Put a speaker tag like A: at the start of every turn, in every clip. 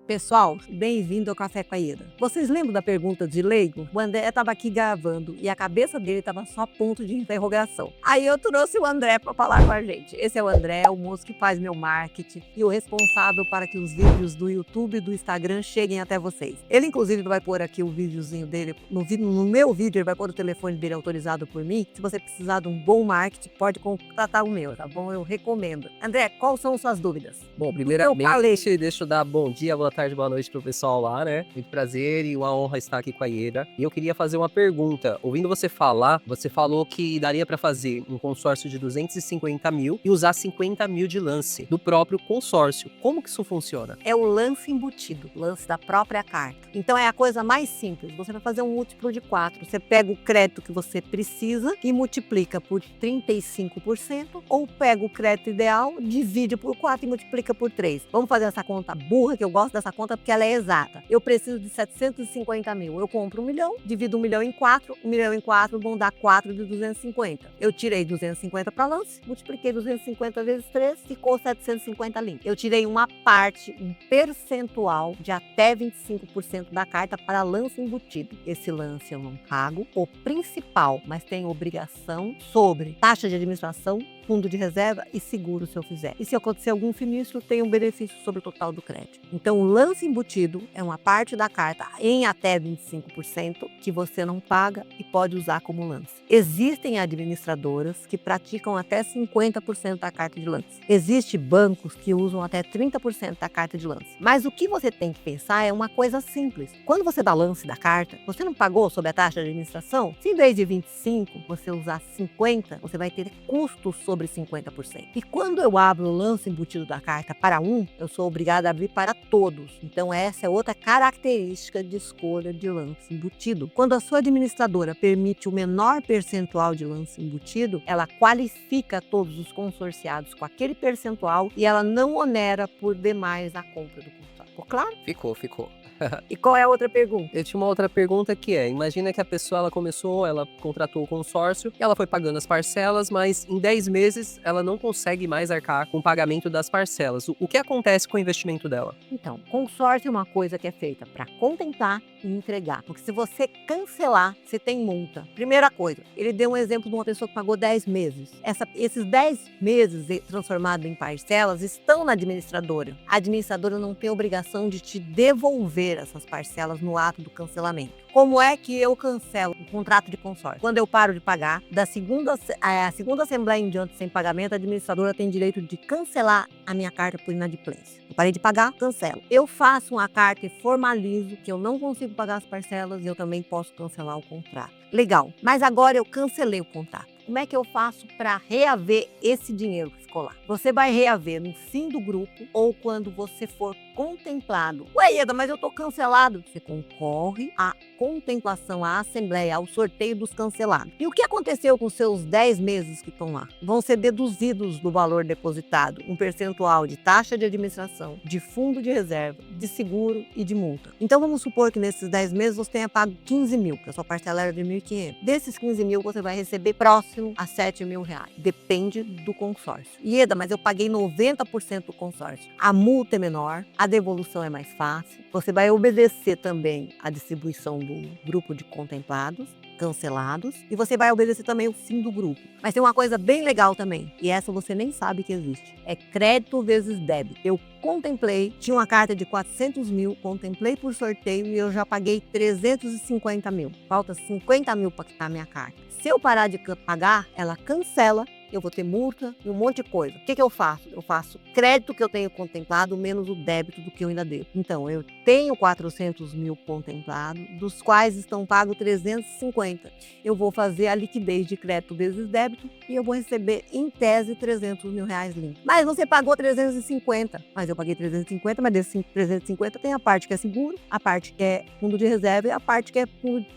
A: Pessoal, bem-vindo ao Café com a Ida. Vocês lembram da pergunta de leigo? O André estava aqui gravando e a cabeça dele estava só a ponto de interrogação. Aí eu trouxe o André para falar com a gente. Esse é o André, o moço que faz meu marketing e o responsável para que os vídeos do YouTube e do Instagram cheguem até vocês. Ele, inclusive, vai pôr aqui o videozinho dele. No meu vídeo, ele vai pôr o telefone dele autorizado por mim. Se você precisar de um bom marketing, pode contratar o meu, tá bom? Eu recomendo. André, quais são suas dúvidas?
B: Bom, primeiramente, deixa eu dar bom dia, boa tarde, boa noite pro pessoal lá, né? Muito prazer e uma honra estar aqui com a Ieda. E eu queria fazer uma pergunta. Ouvindo você falar, você falou que daria para fazer um consórcio de 250 mil e usar 50 mil de lance do próprio consórcio. Como que isso funciona?
A: É o lance embutido, lance da própria carta. Então é a coisa mais simples. Você vai fazer um múltiplo de 4. Você pega o crédito que você precisa e multiplica por 35%, ou pega o crédito ideal, divide por 4 e multiplica por 3. Vamos fazer essa conta burra, que eu gosto dessa conta porque ela é exata. Eu preciso de 750 mil. Eu compro 1 milhão, divido 1 milhão em 4. 1 milhão em 4 vão dar 4 de 250. Eu tirei 250 para lance, multipliquei 250 vezes 3, ficou 750 limpo. Eu tirei uma parte, um percentual de até 25% da carta para lance embutido. Esse lance eu não pago o principal, mas tenho obrigação sobre taxa de administração, fundo de reserva e seguro se eu fizer. E se acontecer algum sinistro, tem um benefício sobre o total do crédito. Então, o lance embutido é uma parte da carta em até 25% que você não paga e pode usar como lance. Existem administradoras que praticam até 50% da carta de lance. Existem bancos que usam até 30% da carta de lance. Mas o que você tem que pensar é uma coisa simples. Quando você dá lance da carta, você não pagou sobre a taxa de administração? Se em vez de 25 você usar 50, você vai ter custos sobre 50%. E quando eu abro o lance embutido da carta para um, eu sou obrigada a abrir para todos. Então essa é outra característica de escolha de lance embutido. Quando a sua administradora permite o menor percentual de lance embutido, ela qualifica todos os consorciados com aquele percentual e ela não onera por demais a compra do consórcio. Ficou claro?
B: Ficou.
A: E qual é a outra pergunta?
B: Eu tinha uma outra pergunta que é, imagina que a pessoa, ela contratou o consórcio e ela foi pagando as parcelas, mas em 10 meses ela não consegue mais arcar com o pagamento das parcelas. O que acontece com o investimento dela?
A: Então, consórcio é uma coisa que é feita para contemplar e entregar. Porque se você cancelar, você tem multa. Primeira coisa, ele deu um exemplo de uma pessoa que pagou 10 meses. Esses 10 meses transformados em parcelas estão na administradora. A administradora não tem obrigação de te devolver essas parcelas no ato do cancelamento. Como é que eu cancelo o contrato de consórcio? Quando eu paro de pagar, a segunda assembleia em diante sem pagamento, a administradora tem direito de cancelar a minha carta por inadimplência. Eu parei de pagar, cancelo. Eu faço uma carta e formalizo que eu não consigo pagar as parcelas e eu também posso cancelar o contrato. Legal, mas agora eu cancelei o contrato. Como é que eu faço para reaver esse dinheiro que ficou lá? Você vai reaver no fim do grupo ou quando você for contemplado. Ué, Ieda, mas eu estou cancelado. Você concorre à contemplação, à assembleia, ao sorteio dos cancelados. E o que aconteceu com seus 10 meses que estão lá? Vão ser deduzidos do valor depositado um percentual de taxa de administração, de fundo de reserva, de seguro e de multa. Então vamos supor que nesses 10 meses você tenha pago 15 mil, que a sua parcela era de 1.500. Desses 15 mil você vai receber próximo a 7 mil reais. Depende do consórcio. Ieda, mas eu paguei 90% do consórcio. A multa é menor, a devolução é mais fácil. Você vai obedecer também a distribuição do grupo de contemplados, cancelados, e você vai obedecer também o fim do grupo. Mas tem uma coisa bem legal também, e essa você nem sabe que existe. É crédito vezes débito. Eu contemplei, tinha uma carta de 400 mil, contemplei por sorteio e eu já paguei 350 mil. Falta 50 mil para quitar minha carta. Se eu parar de pagar, ela cancela. Eu vou ter multa e um monte de coisa. O que eu faço? Eu faço crédito que eu tenho contemplado menos o débito do que eu ainda devo. Então, eu tenho 400 mil contemplado, dos quais estão pagos 350. Eu vou fazer a liquidez de crédito vezes débito e eu vou receber, em tese, 300 mil reais limpo. Mas você pagou 350. Mas eu paguei 350, mas desses 350 tem a parte que é seguro, a parte que é fundo de reserva e a parte que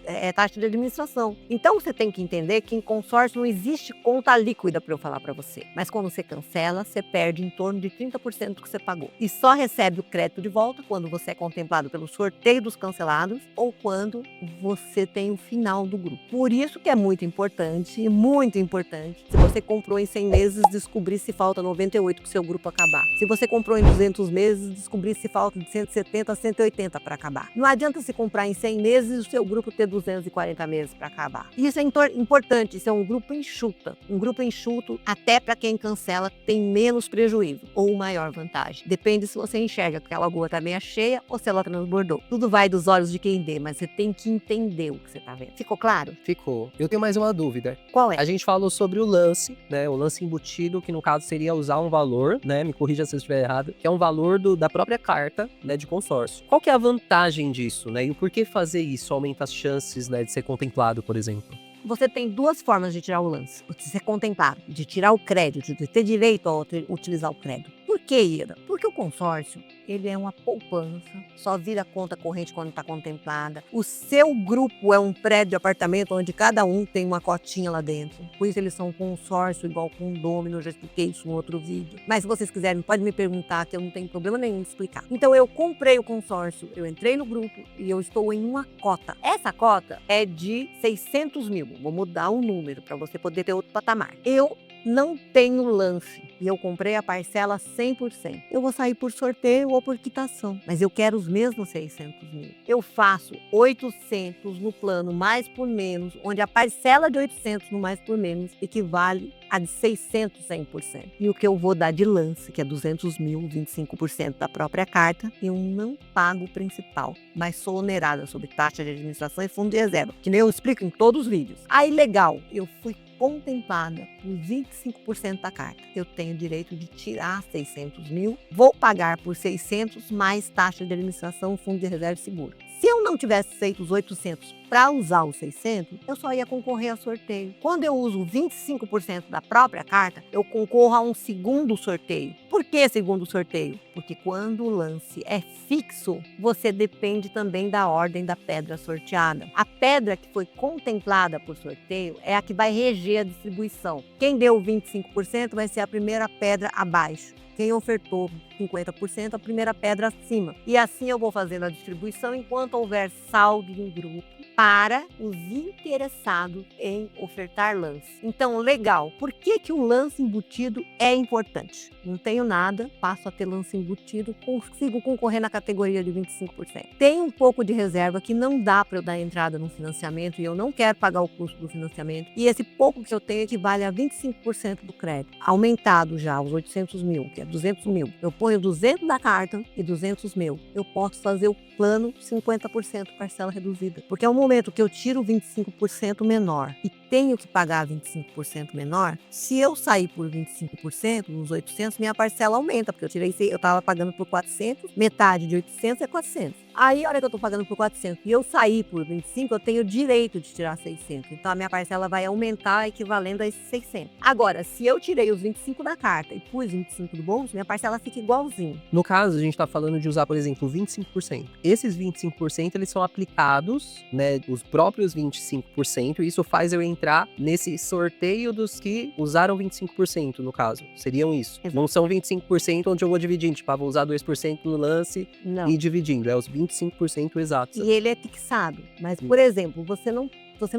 A: é taxa de administração. Então, você tem que entender que em consórcio não existe conta líquida para eu falar para você. Mas quando você cancela, você perde em torno de 30% do que você pagou. E só recebe o crédito de volta quando você é contemplado pelo sorteio dos cancelados ou quando você tem o final do grupo. Por isso que é muito importante, se você comprou em 100 meses, descobrir se falta 98 para o seu grupo acabar. Se você comprou em 200 meses, descobrir se falta de 170 a 180 para acabar. Não adianta se comprar em 100 meses e o seu grupo ter 240 meses para acabar. Isso é importante, isso é um grupo enxuto. Um grupo enxuto, até para quem cancela, tem menos prejuízo ou maior vantagem. Depende se você enxerga que a lagoa está meio cheia ou se ela transbordou. Tudo vai dos olhos de quem vê, mas você tem que entender o que você está vendo. Ficou claro?
B: Ficou. Eu tenho mais uma dúvida.
A: Qual é?
B: A gente falou sobre o lance, né? O lance embutido, que no caso seria usar um valor, né? Me corrija se eu estiver errado, que é um valor da própria carta, né? De consórcio. Qual que é a vantagem disso, né? E o porquê fazer isso aumenta as chances, né? De ser contemplado, por exemplo?
A: Você tem duas formas de tirar o lance, de ser contemplado, de tirar o crédito, de ter direito a utilizar o crédito. Por que, Ida? Porque o consórcio, ele é uma poupança, só vira conta corrente quando está contemplada. O seu grupo é um prédio de apartamento onde cada um tem uma cotinha lá dentro. Por isso eles são um consórcio igual condômino, eu já expliquei isso em outro vídeo. Mas se vocês quiserem, pode me perguntar que eu não tenho problema nenhum de explicar. Então eu comprei o consórcio, eu entrei no grupo e eu estou em uma cota. Essa cota é de 600 mil. Vou mudar um número para você poder ter outro patamar. Eu não tenho lance e eu comprei a parcela 100%. Eu vou sair por sorteio ou por quitação, mas eu quero os mesmos 600 mil. Eu faço 800 no plano mais por menos, onde a parcela de 800 no mais por menos equivale a de 600 100%. E o que eu vou dar de lance, que é 200 mil, 25% da própria carta, eu não pago o principal, mas sou onerada sobre taxa de administração e fundo de reserva, que nem eu explico em todos os vídeos. Aí legal, eu fui contemplada por 25% da carta. Eu tenho direito de tirar 600 mil, vou pagar por 600 mais taxa de administração, fundo de reserva e seguro. Se eu não tivesse feito os 800 para usar os 600, eu só ia concorrer a sorteio. Quando eu uso 25% da própria carta, eu concorro a um segundo sorteio. Por que segundo sorteio? Porque quando o lance é fixo, você depende também da ordem da pedra sorteada. A pedra que foi contemplada por sorteio é a que vai reger a distribuição. Quem deu 25% vai ser a primeira pedra abaixo. Quem ofertou 50%, a primeira pedra acima. E assim eu vou fazendo a distribuição enquanto houver saldo no grupo para os interessados em ofertar lance. Então, legal. Por que o lance embutido é importante? Não tenho nada, passo a ter lance embutido, consigo concorrer na categoria de 25%. Tem um pouco de reserva que não dá para eu dar entrada no financiamento e eu não quero pagar o custo do financiamento. E esse pouco que eu tenho equivale a 25% do crédito. Aumentado já, os 800 mil, que é 200 mil. Eu ponho 200 da carta e 200 mil. Eu posso fazer o plano 50% parcela reduzida. Porque é o momento que eu tiro 25% menor e tenho que pagar 25% menor, se eu sair por 25%, nos 800, minha parcela aumenta, porque eu estava pagando por 400, metade de 800 é 400. Aí, a hora que eu estou pagando por 400 e eu sair por 25, eu tenho direito de tirar 600. Então, a minha parcela vai aumentar equivalendo a esses 600. Agora, se eu tirei os 25 da carta e pus 25 do bolso, minha parcela fica igualzinho.
B: No caso, a gente está falando de usar, por exemplo, 25%. Esses 25%, eles são aplicados, né, os próprios 25%, e isso faz eu entrar nesse sorteio dos que usaram 25%, no caso. Seriam isso.
A: Exato.
B: Não são 25% onde eu vou dividindo, tipo, vou usar 2% no lance
A: Não.
B: e dividindo. É os 25% exatos.
A: E ele é fixado. Mas, por exemplo, você não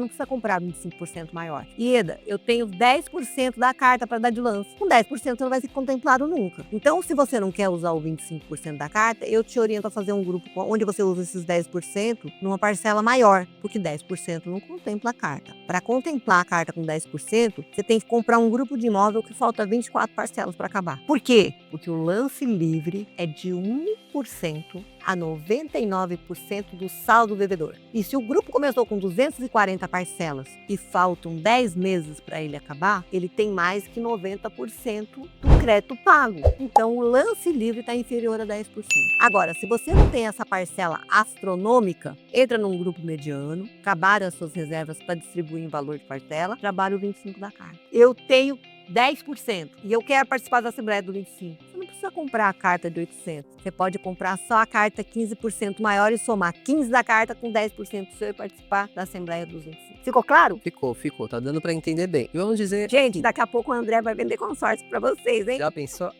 A: precisa comprar 25% maior. Ieda, eu tenho 10% da carta para dar de lance. Com 10% você não vai ser contemplado nunca. Então, se você não quer usar o 25% da carta, eu te oriento a fazer um grupo onde você usa esses 10% numa parcela maior, porque 10% não contempla a carta. Para contemplar a carta com 10%, você tem que comprar um grupo de imóvel que falta 24 parcelas para acabar. Por quê? Porque o lance livre é de 1% a 99% do saldo devedor. E se o grupo começou com 240 parcelas e faltam 10 meses para ele acabar, ele tem mais que 90% do crédito pago. Então, o lance livre está inferior a 10%. Agora, se você não tem essa parcela astronômica, entra num grupo mediano, acabaram as suas reservas para distribuir em valor de parcela, trabalha o 25% da carta. Eu tenho 10%, e eu quero participar da Assembleia do 25%, você não precisa comprar a carta de 800. Você pode comprar só a carta 15% maior e somar 15 da carta com 10% seu e participar da Assembleia dos 25%. Ficou claro?
B: Ficou. Tá dando pra entender bem. E vamos dizer...
A: Gente, daqui a pouco o André vai vender consórcio pra vocês, hein?
B: Já pensou?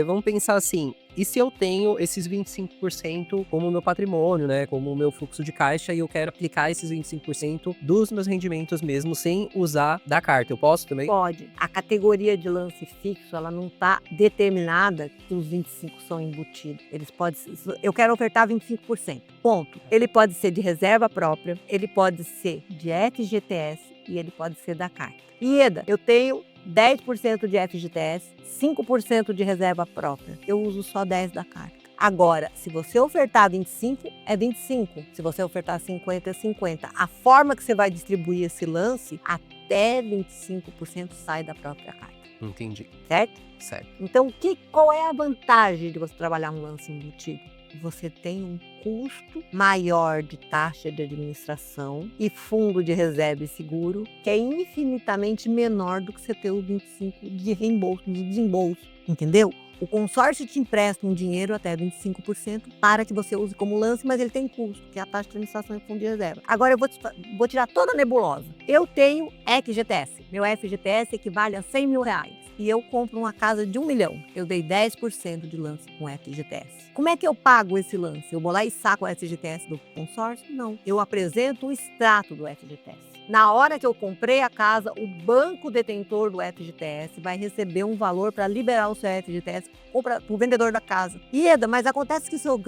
B: Vamos pensar assim, e se eu tenho esses 25% como meu patrimônio, né? Como o meu fluxo de caixa e eu quero aplicar esses 25% dos meus rendimentos mesmo sem usar da carta, eu posso também?
A: Pode. A categoria de lance fixo, ela não está determinada que os 25 são embutidos. Eles podem... Eu quero ofertar 25%. Ponto. Ele pode ser de reserva própria, ele pode ser de FGTS e ele pode ser da carta. Ieda, eu tenho 10% de FGTS, 5% de reserva própria. Eu uso só 10 da carta. Agora, se você ofertar 25, é 25. Se você ofertar 50, é 50. A forma que você vai distribuir esse lance, até 25% sai da própria carta.
B: Entendi.
A: Certo?
B: Certo.
A: Então, qual é a vantagem de você trabalhar um lance embutido? Você tem um custo maior de taxa de administração e fundo de reserva e seguro, que é infinitamente menor do que você ter o 25% de reembolso, de desembolso, entendeu? O consórcio te empresta um dinheiro até 25% para que você use como lance, mas ele tem custo, que é a taxa de administração e fundo de reserva. Agora eu vou tirar toda a nebulosa. Eu tenho FGTS. Meu FGTS equivale a 100 mil reais. E eu compro uma casa de 1 milhão. Eu dei 10% de lance com FGTS. Como é que eu pago esse lance? Eu vou lá e saco o FGTS do consórcio? Não. Eu apresento o extrato do FGTS. Na hora que eu comprei a casa, o banco detentor do FGTS vai receber um valor para liberar o seu FGTS para o vendedor da casa. Ieda, mas acontece que se eu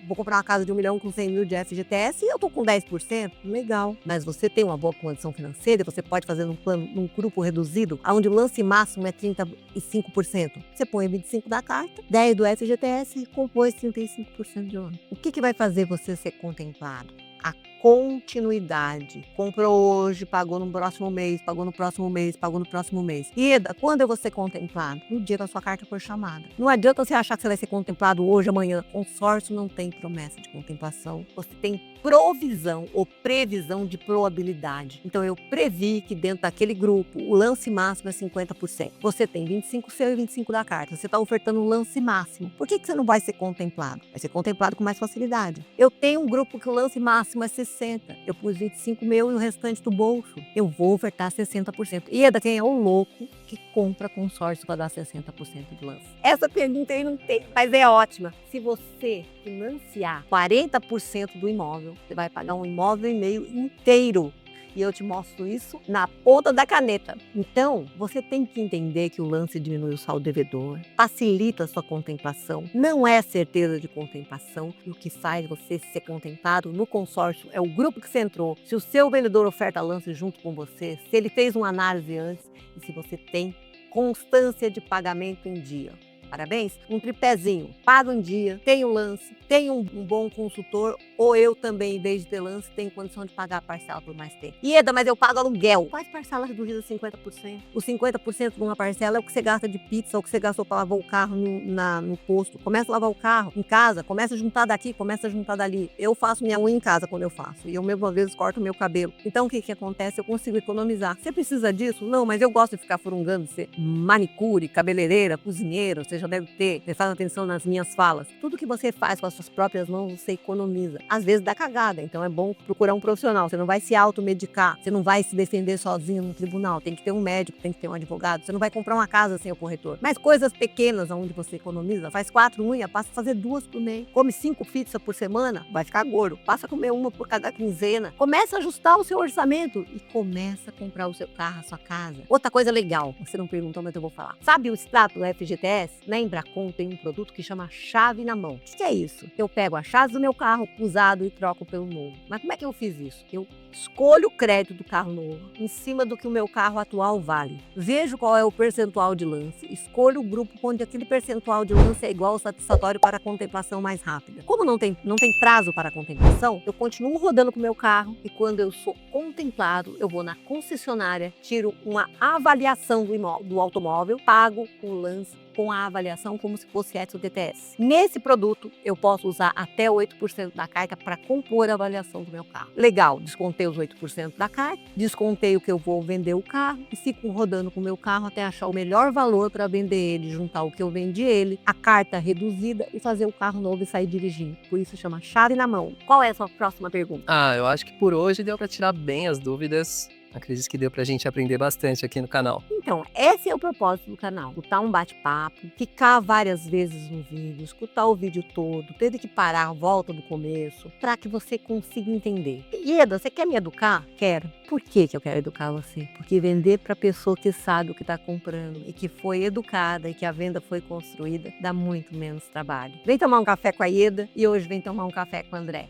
A: vou comprar uma casa de 1 milhão com 100 mil de FGTS e eu tô com 10%, legal. Mas você tem uma boa condição financeira, você pode fazer num grupo reduzido, onde o lance máximo é 35%. Você põe 25% da carta, 10% do FGTS e compôs 35% de ano. O que vai fazer você ser contemplado? A continuidade. Comprou hoje, pagou no próximo mês, pagou no próximo mês, pagou no próximo mês. Ieda, quando eu vou ser contemplado? No dia que a sua carta for chamada. Não adianta você achar que você vai ser contemplado hoje, amanhã. Consórcio não tem promessa de contemplação. Você tem provisão ou previsão de probabilidade. Então eu previ que dentro daquele grupo o lance máximo é 50%. Você tem 25 seu e 25 da carta. Você está ofertando o lance máximo. Por que você não vai ser contemplado? Vai ser contemplado com mais facilidade. Eu tenho um grupo que o lance máximo é 60. Eu pus 25 meu e o restante do bolso. Eu vou ofertar 60%. E é da quem é o louco que compra consórcio para dar 60% de lance? Essa pergunta aí não tem, mas é ótima. Se você financiar 40% do imóvel, você vai pagar um imóvel e meio inteiro. E eu te mostro isso na ponta da caneta. Então, você tem que entender que o lance diminui o saldo devedor, facilita a sua contemplação, não é certeza de contemplação. E o que faz você ser contemplado no consórcio é o grupo que você entrou. Se o seu vendedor oferta lance junto com você, se ele fez uma análise antes e se você tem constância de pagamento em dia. Parabéns, um tripézinho, pago em dia, tenho lance, tenho um bom consultor, ou eu também, em vez de ter lance, tenho condição de pagar a parcela por mais tempo. Ieda, mas eu pago aluguel. Faz parcela reduzida 50%. Os 50% de uma parcela é o que você gasta de pizza, ou o que você gastou para lavar o carro no posto. Começa a lavar o carro em casa, começa a juntar daqui, começa a juntar dali. Eu faço minha unha em casa quando eu faço, e eu mesmo às vezes corto o meu cabelo. Então o que acontece? Eu consigo economizar. Você precisa disso? Não, mas eu gosto de ficar furungando, ser manicure, cabeleireira, cozinheiro, você já deve ter, prestado atenção nas minhas falas. Tudo que você faz com as suas próprias mãos, você economiza. Às vezes dá cagada, então é bom procurar um profissional. Você não vai se automedicar, você não vai se defender sozinho no tribunal. Tem que ter um médico, tem que ter um advogado. Você não vai comprar uma casa sem o corretor. Mas coisas pequenas onde você economiza, faz 4 unhas, passa a fazer 2 por mês. Come 5 pizzas por semana, vai ficar gordo. Passa a comer 1 por cada quinzena. Começa a ajustar o seu orçamento e começa a comprar o seu carro, a sua casa. Outra coisa legal, você não perguntou, mas eu vou falar. Sabe o extrato do FGTS? Na Embracon tem um produto que chama chave na mão. O que é isso? Eu pego a chave do meu carro usado e troco pelo novo. Mas como é que eu fiz isso? Eu escolho o crédito do carro novo em cima do que o meu carro atual vale. Vejo qual é o percentual de lance, escolho o grupo onde aquele percentual de lance é igual ao satisfatório para a contemplação mais rápida. Como não tem prazo para a contemplação, eu continuo rodando com o meu carro e quando eu sou contemplado, eu vou na concessionária, tiro uma avaliação do automóvel, pago o lance com a avaliação como se fosse FGTS. Nesse produto, eu posso usar até 8% da carta para compor a avaliação do meu carro. Legal, descontei juntei os 8% da carta, descontei o que eu vou vender o carro e fico rodando com o meu carro até achar o melhor valor para vender ele, juntar o que eu vendi ele, a carta reduzida e fazer o carro novo e sair dirigindo. Por isso chama chave na mão. Qual é a sua próxima pergunta?
B: Ah, eu acho que por hoje deu pra tirar bem as dúvidas. Acredito que deu pra gente aprender bastante aqui no canal.
A: Então, esse é o propósito do canal. Escutar um bate-papo, clicar várias vezes no vídeo, escutar o vídeo todo, ter que parar, volta do começo, para que você consiga entender. Ieda, você quer me educar? Quero. Por que eu quero educar você? Porque vender para pessoa que sabe o que está comprando e que foi educada e que a venda foi construída dá muito menos trabalho. Vem tomar um café com a Ieda e hoje vem tomar um café com o André.